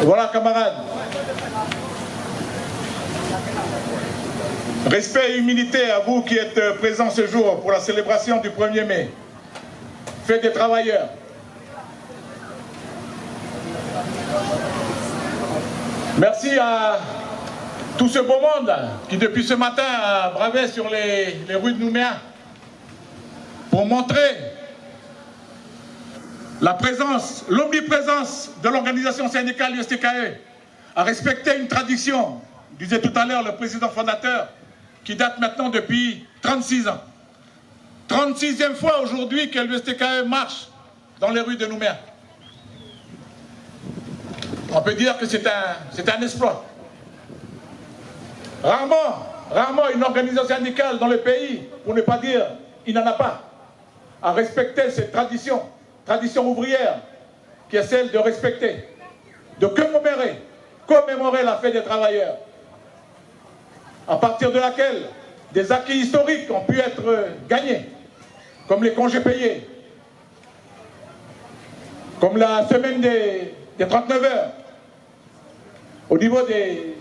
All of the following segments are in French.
Voilà, camarades. Respect et humilité à vous qui êtes présents ce jour pour la célébration du 1er mai. Fête des travailleurs. Merci à tout ce beau monde qui depuis ce matin a bravé sur les rues de Nouméa pour montrer la présence, l'omniprésence de l'organisation syndicale USTKE, à respecter une tradition, disait tout à l'heure le président fondateur, qui date maintenant depuis 36 ans. 36e fois aujourd'hui que l'USTKE marche dans les rues de Nouméa. On peut dire que c'est un exploit. Rarement une organisation syndicale dans le pays, pour ne pas dire il n'en a pas, a respecté cette tradition ouvrière, qui est celle de respecter, de commémorer la fête des travailleurs, à partir de laquelle des acquis historiques ont pu être gagnés, comme les congés payés, comme la semaine des 39 heures, au niveau des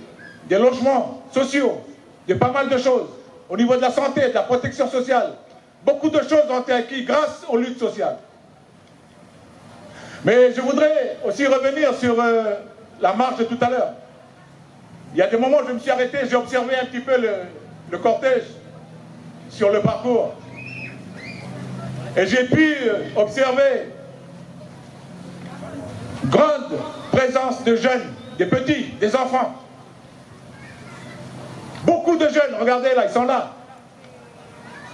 logements sociaux, de pas mal de choses, au niveau de la santé, de la protection sociale. Beaucoup de choses ont été acquises grâce aux luttes sociales. Mais je voudrais aussi revenir sur la marche de tout à l'heure. Il y a des moments où je me suis arrêté, j'ai observé un petit peu le cortège sur le parcours. Et j'ai pu observer grande présence de jeunes, des petits, des enfants. Beaucoup de jeunes, regardez là, ils sont là.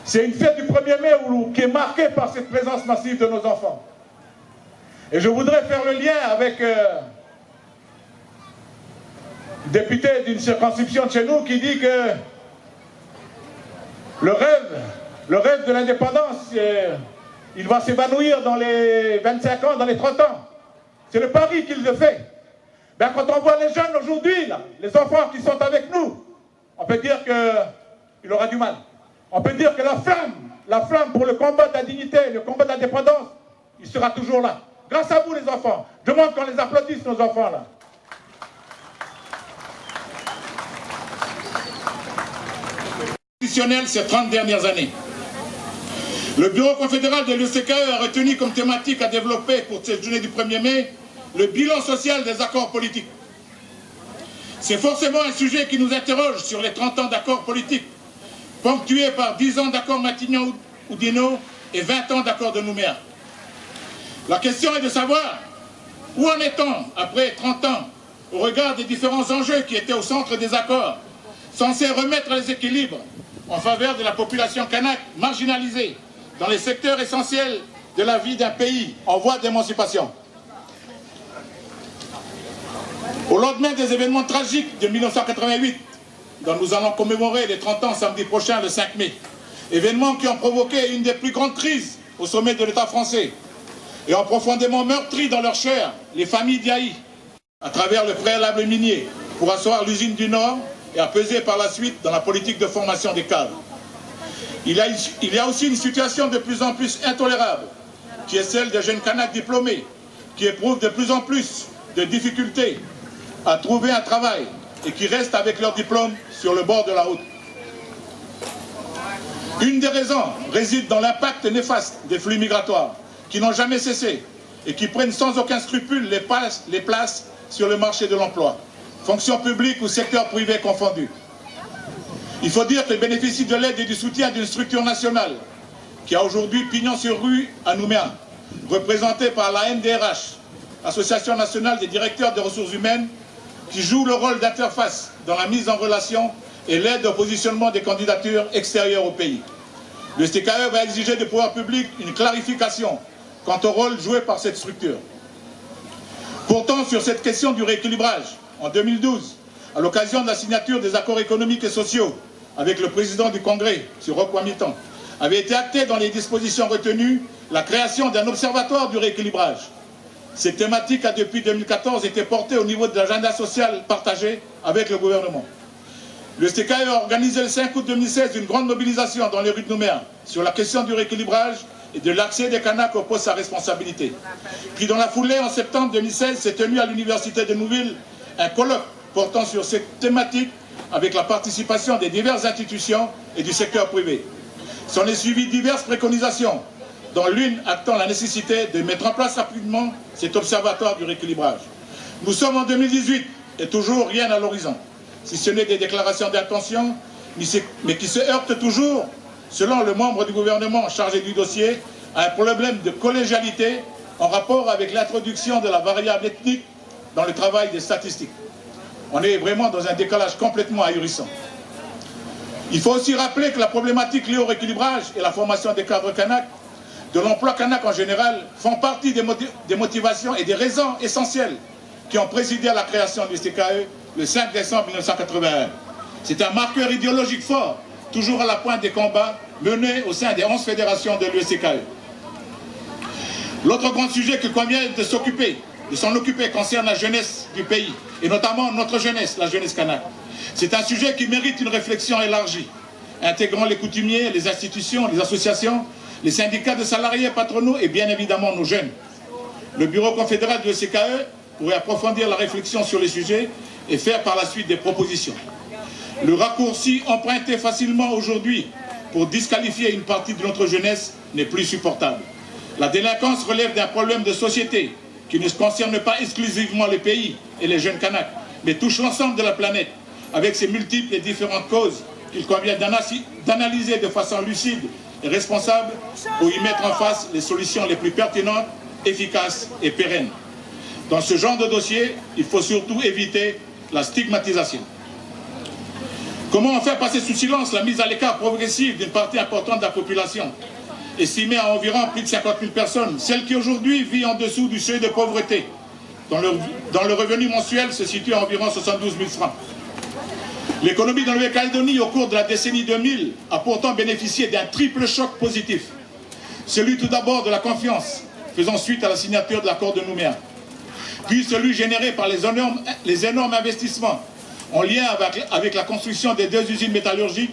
C'est une fête du 1er mai qui est marquée par cette présence massive de nos enfants. Et je voudrais faire le lien avec le député d'une circonscription de chez nous qui dit que le rêve de l'indépendance, il va s'évanouir dans les 25 ans, dans les 30 ans. C'est le pari qu'il le fait. Ben, quand on voit les jeunes aujourd'hui, les enfants qui sont avec nous, on peut dire qu'il aura du mal. On peut dire que la flamme pour le combat de la dignité, le combat de l'indépendance, il sera toujours là. Grâce à vous les enfants. Je demande qu'on les applaudisse, nos enfants là. Ces 30 dernières années. Le bureau confédéral de l'USTKE a retenu comme thématique à développer pour cette journée du 1er mai le bilan social des accords politiques. C'est forcément un sujet qui nous interroge sur les 30 ans d'accords politiques, ponctués par 10 ans d'accords Matignon-Oudinot et 20 ans d'accords de Nouméa. La question est de savoir où en est-on après 30 ans au regard des différents enjeux qui étaient au centre des accords, censés remettre les équilibres en faveur de la population kanak marginalisée dans les secteurs essentiels de la vie d'un pays en voie d'émancipation. Au lendemain des événements tragiques de 1988, dont nous allons commémorer les 30 ans samedi prochain, le 5 mai, événements qui ont provoqué une des plus grandes crises au sommet de l'État français et ont profondément meurtri dans leur chair les familles d'Yahi à travers le préalable minier pour asseoir l'usine du Nord et à peser par la suite dans la politique de formation des cadres. Il y a aussi une situation de plus en plus intolérable qui est celle des jeunes Kanaks diplômés qui éprouvent de plus en plus de difficultés à trouver un travail et qui restent avec leur diplôme sur le bord de la route. Une des raisons réside dans l'impact néfaste des flux migratoires qui n'ont jamais cessé et qui prennent sans aucun scrupule les places sur le marché de l'emploi, fonction publique ou secteur privé confondu. Il faut dire qu'ils bénéficient de l'aide et du soutien d'une structure nationale qui a aujourd'hui pignon sur rue à Nouméa, représentée par la NDRH, Association nationale des directeurs des ressources humaines, qui joue le rôle d'interface dans la mise en relation et l'aide au positionnement des candidatures extérieures au pays. Le STKE va exiger des pouvoirs publics une clarification quant au rôle joué par cette structure. Pourtant, sur cette question du rééquilibrage, en 2012, à l'occasion de la signature des accords économiques et sociaux avec le président du Congrès, M. Roch Wamitan, avait été actée dans les dispositions retenues la création d'un observatoire du rééquilibrage. Cette thématique a depuis 2014 été portée au niveau de l'agenda social partagé avec le gouvernement. Le STKE a organisé le 5 août 2016 une grande mobilisation dans les rues de Nouméa sur la question du rééquilibrage et de l'accès des Kanaks au poste à responsabilité. Puis dans la foulée, en septembre 2016, s'est tenu à l'Université de Nouville un colloque portant sur cette thématique avec la participation des diverses institutions et du secteur privé. S'en est suivi diverses préconisations, dont l'une actant la nécessité de mettre en place rapidement cet observatoire du rééquilibrage. Nous sommes en 2018 et toujours rien à l'horizon, si ce n'est des déclarations d'intention, mais qui se heurtent toujours, selon le membre du gouvernement chargé du dossier, à un problème de collégialité en rapport avec l'introduction de la variable ethnique dans le travail des statistiques. On est vraiment dans un décalage complètement ahurissant. Il faut aussi rappeler que la problématique liée au rééquilibrage et la formation des cadres Kanaks, de l'emploi Kanak en général, font partie des motivations et des raisons essentielles qui ont présidé à la création du STKE le 5 décembre 1981. C'est un marqueur idéologique fort, toujours à la pointe des combats menés au sein des 11 fédérations de l'USTKE. L'autre grand sujet que convient de s'en occuper concerne la jeunesse du pays, et notamment notre jeunesse, la jeunesse Kanak. C'est un sujet qui mérite une réflexion élargie, intégrant les coutumiers, les institutions, les associations, les syndicats de salariés patronaux et bien évidemment nos jeunes. Le bureau confédéral du STKE pourrait approfondir la réflexion sur les sujets et faire par la suite des propositions. Le raccourci emprunté facilement aujourd'hui pour disqualifier une partie de notre jeunesse n'est plus supportable. La délinquance relève d'un problème de société qui ne concerne pas exclusivement les pays et les jeunes Kanaks, mais touche l'ensemble de la planète, avec ses multiples et différentes causes qu'il convient d'analyser de façon lucide et responsable pour y mettre en face les solutions les plus pertinentes, efficaces et pérennes. Dans ce genre de dossier, il faut surtout éviter la stigmatisation. Comment faire passer sous silence la mise à l'écart progressive d'une partie importante de la population, estimée à environ plus de 50 000 personnes, celle qui aujourd'hui vit en dessous du seuil de pauvreté, dont le revenu mensuel se situe à environ 72 000 francs. L'économie de la Nouvelle-Calédonie au cours de la décennie 2000 a pourtant bénéficié d'un triple choc positif. Celui tout d'abord de la confiance, faisant suite à la signature de l'accord de Nouméa. Puis celui généré par les énormes investissements en lien avec la construction des 2 usines métallurgiques,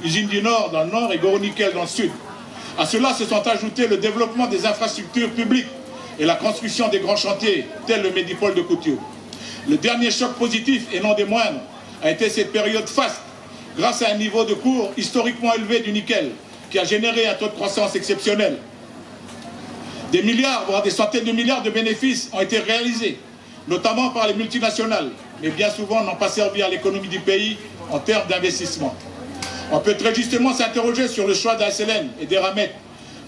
usine du Nord dans le Nord et Goro-Nickel dans le Sud. À cela se sont ajoutés le développement des infrastructures publiques et la construction des grands chantiers, tels le Médipôle de Koutiou. Le dernier choc positif, et non des moindres, a été cette période faste, grâce à un niveau de cours historiquement élevé du nickel, qui a généré un taux de croissance exceptionnel. Des milliards, voire des centaines de milliards de bénéfices ont été réalisés, notamment par les multinationales, mais bien souvent n'ont pas servi à l'économie du pays en termes d'investissement. On peut très justement s'interroger sur le choix d'ASLN et d'Eramet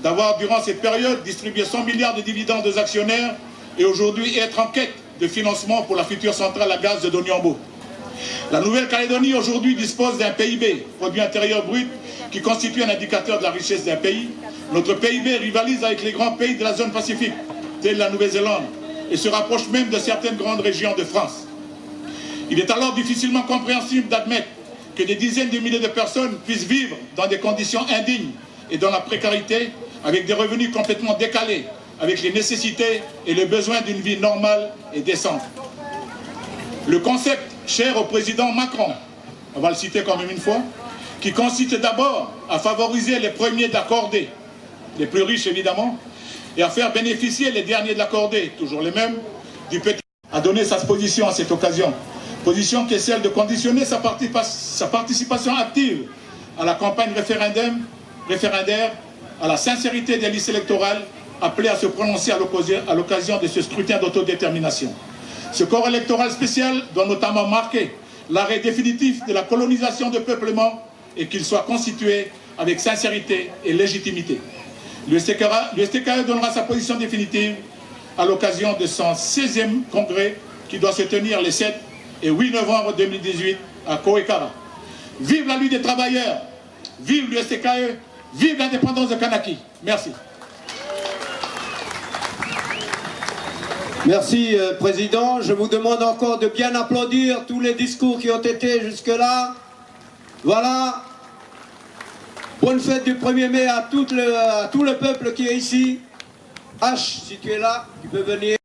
d'avoir, durant cette période, distribué 100 milliards de dividendes aux actionnaires et aujourd'hui être en quête de financement pour la future centrale à gaz de Doniambo. La Nouvelle-Calédonie aujourd'hui dispose d'un PIB, produit intérieur brut, qui constitue un indicateur de la richesse d'un pays. Notre PIB rivalise avec les grands pays de la zone Pacifique, tels la Nouvelle-Zélande, et se rapproche même de certaines grandes régions de France. Il est alors difficilement compréhensible d'admettre que des dizaines de milliers de personnes puissent vivre dans des conditions indignes et dans la précarité, avec des revenus complètement décalés, avec les nécessités et les besoins d'une vie normale et décente. Le concept cher au président Macron, on va le citer quand même une fois, qui consiste d'abord à favoriser les premiers d'accordés, les plus riches évidemment, et à faire bénéficier les derniers de l'accordé, toujours les mêmes, du petit, a donné sa position à cette occasion. Position qui est celle de conditionner sa participation active à la campagne référendaire, à la sincérité des listes électorales appelées à se prononcer à l'occasion de ce scrutin d'autodétermination. Ce corps électoral spécial doit notamment marquer l'arrêt définitif de la colonisation de peuplement et qu'il soit constitué avec sincérité et légitimité. Le STKE donnera sa position définitive à l'occasion de son 16e congrès qui doit se tenir les 7 et 8 novembre 2018 à Koekara. Vive la lutte des travailleurs, vive le STKE, vive l'indépendance de Kanaki. Merci. Merci, Président. Je vous demande encore de bien applaudir tous les discours qui ont été jusque-là. Voilà. Bonne fête du 1er mai à tout le peuple qui est ici. H, si tu es là, tu peux venir.